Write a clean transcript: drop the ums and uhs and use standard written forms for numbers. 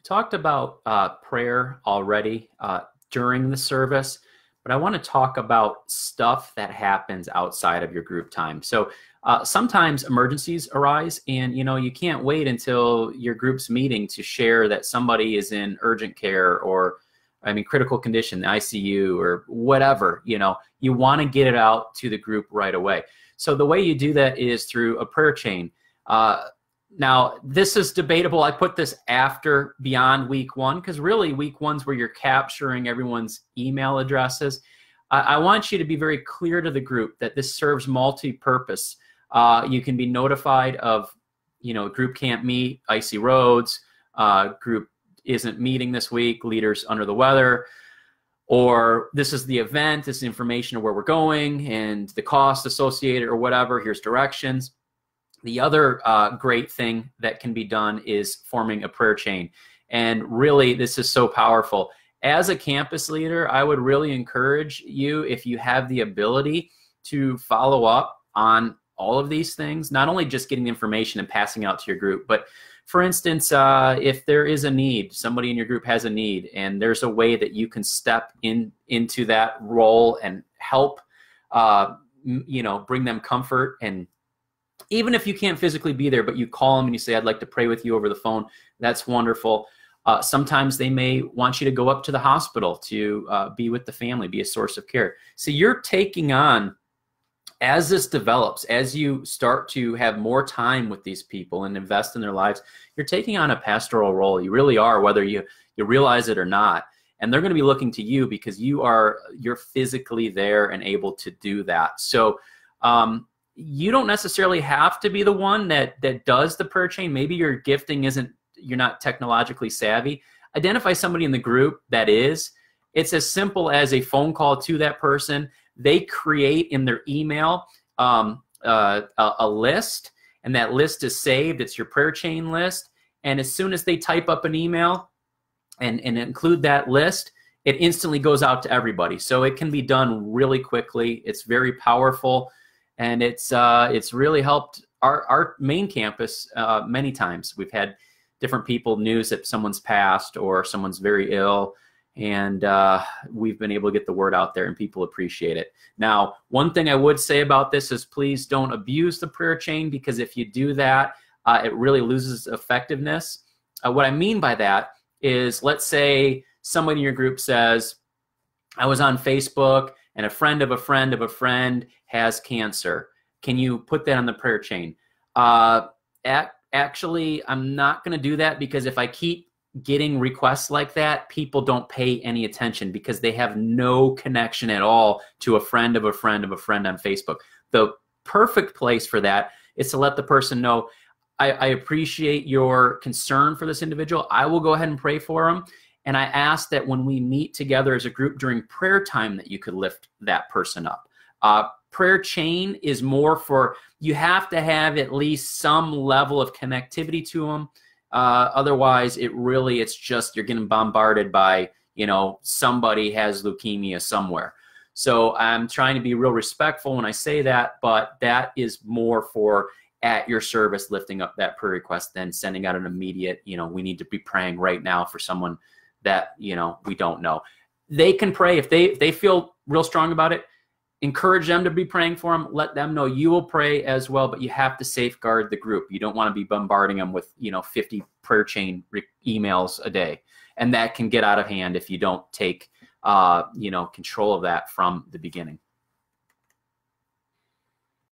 Talked about prayer already during the service, but I want to talk about stuff that happens outside of your group time. So sometimes emergencies arise, and you can't wait until your group's meeting to share that somebody is in urgent care or, I mean, critical condition, the ICU or whatever. You want to get it out to the group right away. So the way you do that is through a prayer chain. Now, this is debatable. I put this after beyond week one because really week one's where you're capturing everyone's email addresses. I want you to be very clear to the group that this serves multi-purpose. You can be notified of, group can't meet, icy roads, group isn't meeting this week, leaders under the weather, or this is the event, this is information of where we're going and the cost associated or whatever, here's directions. The other great thing that can be done is forming a prayer chain. And really, this is so powerful. As a campus leader, I would really encourage you, if you have the ability, to follow up on all of these things, not only just getting the information and passing out to your group, but for instance, if there is a need, somebody in your group has a need, and there's a way that you can step into that role and help, bring them comfort. And even if you can't physically be there, but you call them and you say, I'd like to pray with you over the phone, that's wonderful. Sometimes they may want you to go up to the hospital to be with the family, be a source of care. So you're taking on, as this develops, as you start to have more time with these people and invest in their lives, you're taking on a pastoral role. You really are, whether you realize it or not. And they're going to be looking to you because you're physically there and able to do that. So you don't necessarily have to be the one that does the prayer chain. Maybe your gifting you're not technologically savvy. Identify somebody in the group that is. It's as simple as a phone call to that person. They create in their email a list, and that list is saved. It's your prayer chain list. And as soon as they type up an email and include that list, it instantly goes out to everybody. So it can be done really quickly. It's very powerful. And it's really helped our main campus many times. We've had different people news that someone's passed or someone's very ill, and we've been able to get the word out there, and people appreciate it. Now, one thing I would say about this is please don't abuse the prayer chain, because if you do that, it really loses effectiveness. What I mean by that is, let's say somebody in your group says, I was on Facebook and a friend of a friend of a friend has cancer. Can you put that on the prayer chain? Actually, I'm not going to do that, because if I keep getting requests like that, people don't pay any attention because they have no connection at all to a friend of a friend of a friend on Facebook. The perfect place for that is to let the person know, I appreciate your concern for this individual. I will go ahead and pray for them. And I ask that when we meet together as a group during prayer time, that you could lift that person up. Prayer chain is more for, you have to have at least some level of connectivity to them. Otherwise, it's just, you're getting bombarded by, somebody has leukemia somewhere. So I'm trying to be real respectful when I say that, but that is more for at your service, lifting up that prayer request, than sending out an immediate, we need to be praying right now for someone that, we don't know. They can pray if they feel real strong about it. Encourage them to be praying for them. Let them know you will pray as well, but you have to safeguard the group. You don't want to be bombarding them with 50 prayer chain emails a day, and that can get out of hand if you don't take control of that from the beginning.